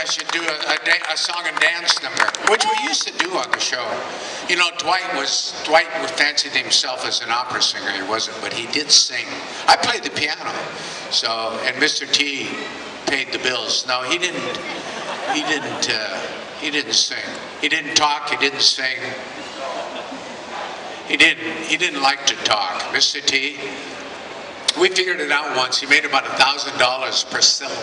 should do a song and dance number, which we used to do on the show. You know, Dwight fancied himself as an opera singer. He wasn't, but he did sing. I played the piano, so, and Mr. T paid the bills. No, he didn't sing. He didn't talk. He didn't sing. He didn't like to talk. Mr. T, we figured it out once. He made about $1,000 per syllable.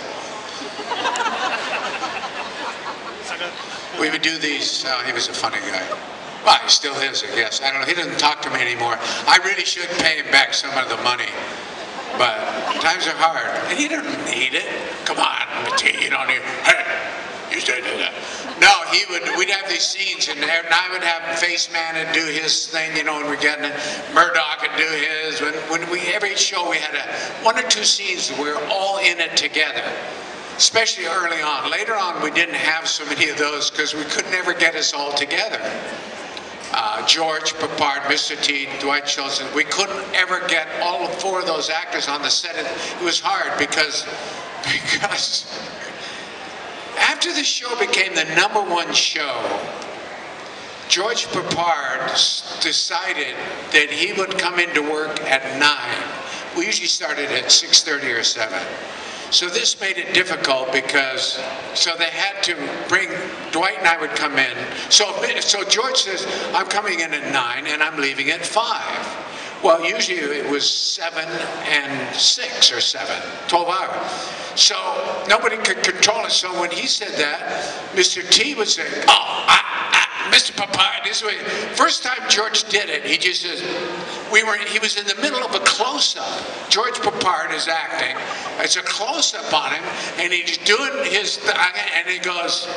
We would do these. He was a funny guy. Well, he still is, I guess. I don't know. He doesn't talk to me anymore. I really should pay him back some of the money. But times are hard. And he doesn't need it. Come on, you don't need, hey, you should do that. No, we'd have these scenes, and I would have Face Man and do his thing, you know, and we're getting it. Murdoch would do his. Every show we had one or two scenes that we were all in it together. Especially early on. Later on, we didn't have so many of those because we could never get us all together. George Peppard, Mr. T, Dwight Schultz, we couldn't ever get all four of those actors on the set. It was hard because after the show became the #1 show, George Peppard decided that he would come into work at 9. We usually started at 6:30 or 7. So this made it difficult because, so they had to bring, Dwight and I would come in. So George says, I'm coming in at 9 and I'm leaving at 5. Well, usually it was 7 and 6 or 7, 12 hours. So nobody could control it. So when he said that, Mr. T would say, oh, Mr. Peppard, this way. First time George did it, he just says, he was in the middle of a close-up. George Peppard is acting. It's a close-up on him, and he's doing his thing, and he goes,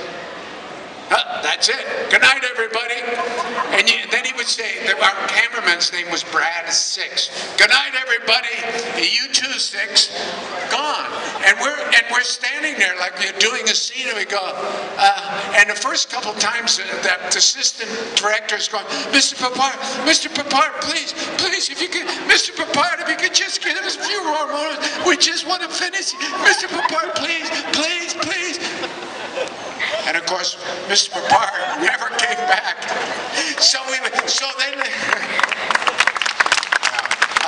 that's it. Good night, everybody. And then he would say, our cameraman's name was Brad 6. Good night, everybody. You too, 6. Gone. And we're standing there like we're doing a scene, and we go, and the first couple times that assistant director's going, Mr. Peppard, please, if you could, Mr. Peppard, if you could just give us a few more moments. We just want to finish. Mr. Peppard, please. And of course, Mr. Peppard never came back. So then,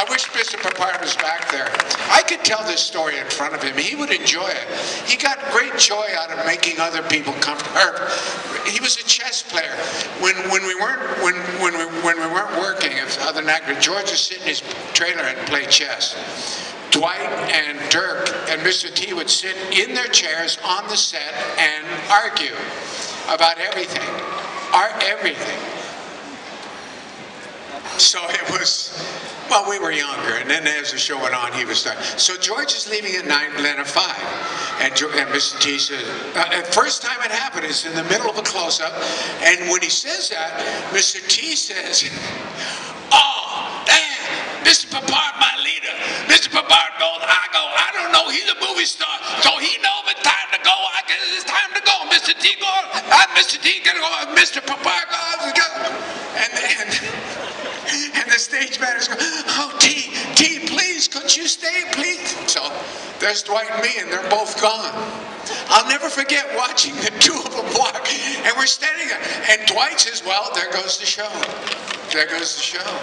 I wish Mr. Peppard was back there. I could tell this story in front of him. He would enjoy it. He got great joy out of making other people comfortable. He was a chess player. When we weren't working, if other than that, George would sit in his trailer and play chess. Dwight and Dirk and Mr. T would sit in their chairs on the set and argue about everything. Everything. So it was, well, we were younger, and then as the show went on, he was done. So George is leaving at 9, Glenn at 5. And Mr. T says, first time it happened, it's in the middle of a close-up, and when he says that, Mr. T says, oh, damn, Mr. Peppard, my leader. Mr. Peppard goes, I don't know, he's a movie star, so he knows it's time to go. I guess it's time to go. Mr. T goes, Mr. T gonna go, Mr. Peppard goes, and the stage manager goes, oh, T, please, could you stay, please? So there's Dwight and me, and they're both gone. I'll never forget watching the two of them walk, and we're standing there, and Dwight says, well, there goes the show. There goes the show.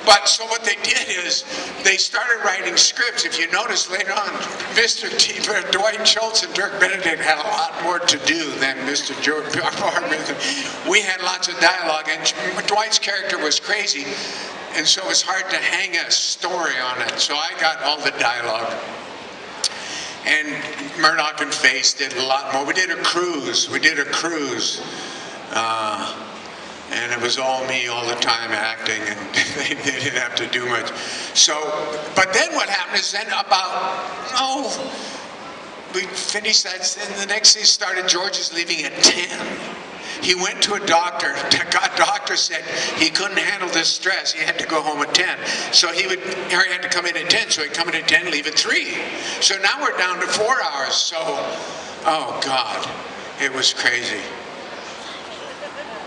But so what they did is they started writing scripts. If you notice later on, Mr. T, Dwight Schultz and Dirk Benedict had a lot more to do than Mr. George Peppard. We had lots of dialogue, and Dwight's character was crazy, and so it was hard to hang a story on it. So I got all the dialogue. And Murdoch and Face did a lot more. We did a cruise. And it was all me all the time acting, and they didn't have to do much. So, but then what happened is then we finished that, and the next day started, George is leaving at 10. He went to a doctor. The doctor said he couldn't handle this stress. He had to go home at 10. So he had to come in at 10. So he'd come in at 10, leave at 3. So now we're down to 4 hours. So, oh God, it was crazy.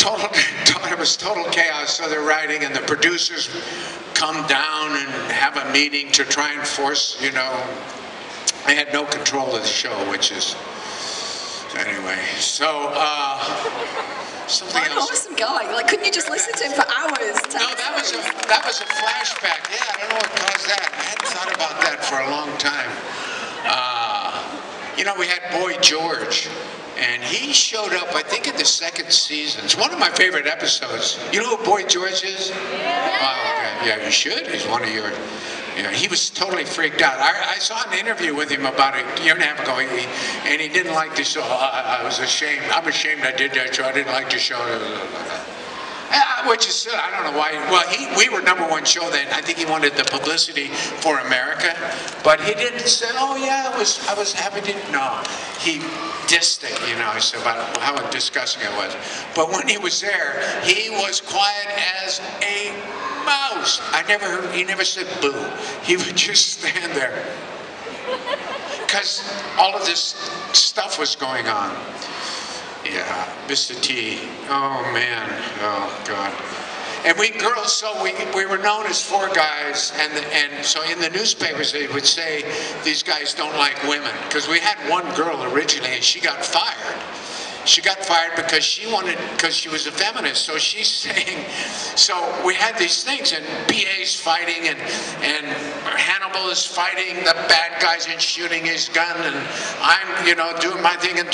It was total chaos. So they're writing, and the producers come down and have a meeting to try and force, I had no control of the show, which is, Anyway, so something What an else. awesome guy. Like, couldn't you just listen to him for hours? No, that was a flashback. Yeah, I don't know what caused that. I hadn't thought about that for a long time. You know, we had Boy George, and he showed up, I think, in the second season. It's one of my favorite episodes. You know who Boy George is? Yeah. Oh, okay. Yeah, you should. He's one of your... You know, he was totally freaked out. I saw an interview with him about a year and a half ago, and he didn't like the show. I was ashamed. I'm ashamed I did that show. I didn't like the show. Which is, I don't know why. Well, we were #1 show then. I think he wanted the publicity for America, but he didn't say, "Oh yeah, I was happy to." No, he dissed it. You know, he said about how disgusting it was. But when he was there, he was quiet as a mouse. I never heard. He never said boo. He would just stand there because all of this stuff was going on. Yeah, Mr. T. Oh man, oh God. And we girls, so we were known as 4 guys, and so in the newspapers they would say these guys don't like women, because we had one girl originally and she got fired. She got fired because she was a feminist. So she's saying, so we had these things, and BA's fighting, and Hannibal is fighting the bad guys and shooting his gun, and I'm, you know, doing my thing. And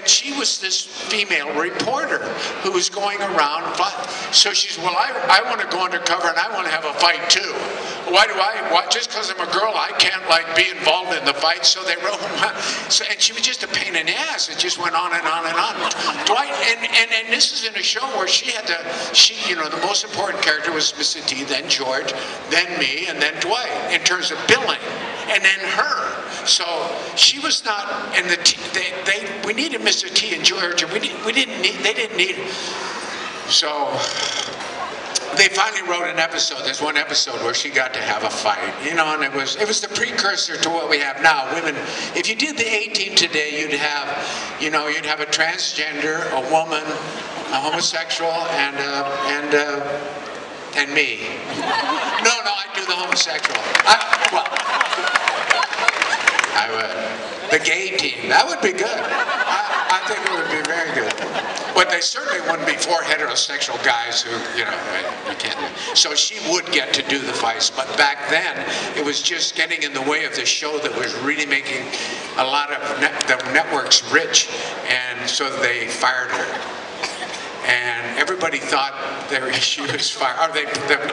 she was this female reporter who was going around. So she's, well, I want to go undercover and I want to have a fight too. Why just because I'm a girl, I can't like be involved in the fight. So they wrote, and she was just a pain in the ass. It just went on and on and on. Dwight, and this is in a show where you know, the most important character was Mr. T, then George, then me, and then Dwight in terms of billing, and then her. So she was not in the we needed Mr. T and George, and they didn't need. So they finally wrote an episode. There's one episode where she got to have a fight, you know, and it was the precursor to what we have now. Women, if you did the A-Team today, you'd have a transgender, a woman, a homosexual, and me. No, I'd do the homosexual. I would. The gay team, that would be good. I think it would be very good. But they certainly wouldn't be 4 heterosexual guys who, you know, you can't do. So she would get to do the fights. But back then, it was just getting in the way of the show that was really making a lot of the networks rich. And so they fired her. And everybody thought she was fired.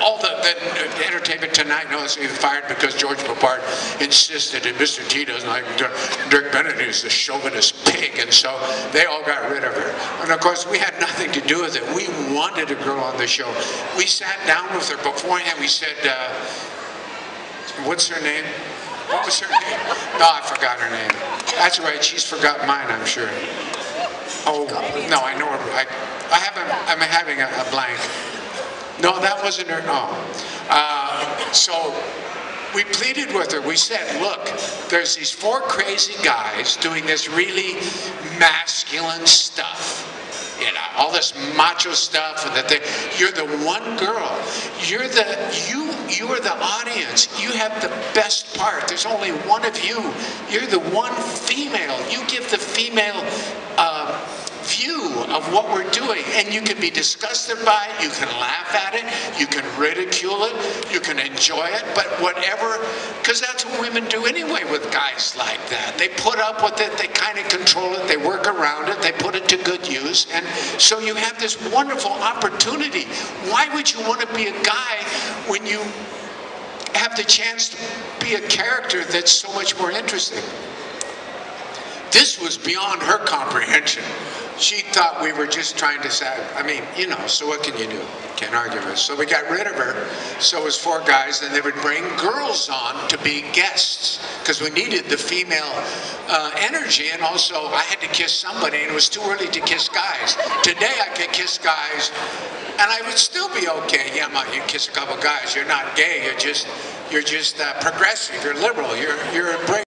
All the Entertainment Tonight knows he was fired because George Papard insisted that Mr. T doesn't like Dirk Benedict is the chauvinist pig, and so they all got rid of her. And of course, we had nothing to do with it. We wanted a girl on the show. We sat down with her beforehand. We said, "What's her name?" What was her name? No, I forgot her name. That's right. She's forgotten mine, I'm sure. Oh no, I know her. I'm having a blank. No, that wasn't her. Oh. So we pleaded with her. We said, look, there's these 4 crazy guys doing this really masculine stuff. You know, all this macho stuff, and you're the one girl. You are the audience. You have the best part. There's only one of you. You're the one female. You give the female view of what we're doing, and you can be disgusted by it, you can laugh at it, you can ridicule it, you can enjoy it, but whatever, because that's what women do anyway with guys like that. They put up with it, they kind of control it, they work around it, they put it to good use, and so you have this wonderful opportunity. Why would you want to be a guy when you have the chance to be a character that's so much more interesting? This was beyond her comprehension. She thought we were just trying to say, I mean, you know, so what can you do? Can't argue with it. So we got rid of her. So it was 4 guys, and they would bring girls on to be guests because we needed the female energy, and also I had to kiss somebody, and it was too early to kiss guys. Today I could kiss guys, and I would still be okay. Yeah, you kiss a couple guys. You're not gay. You're just progressive. You're liberal. You're a break.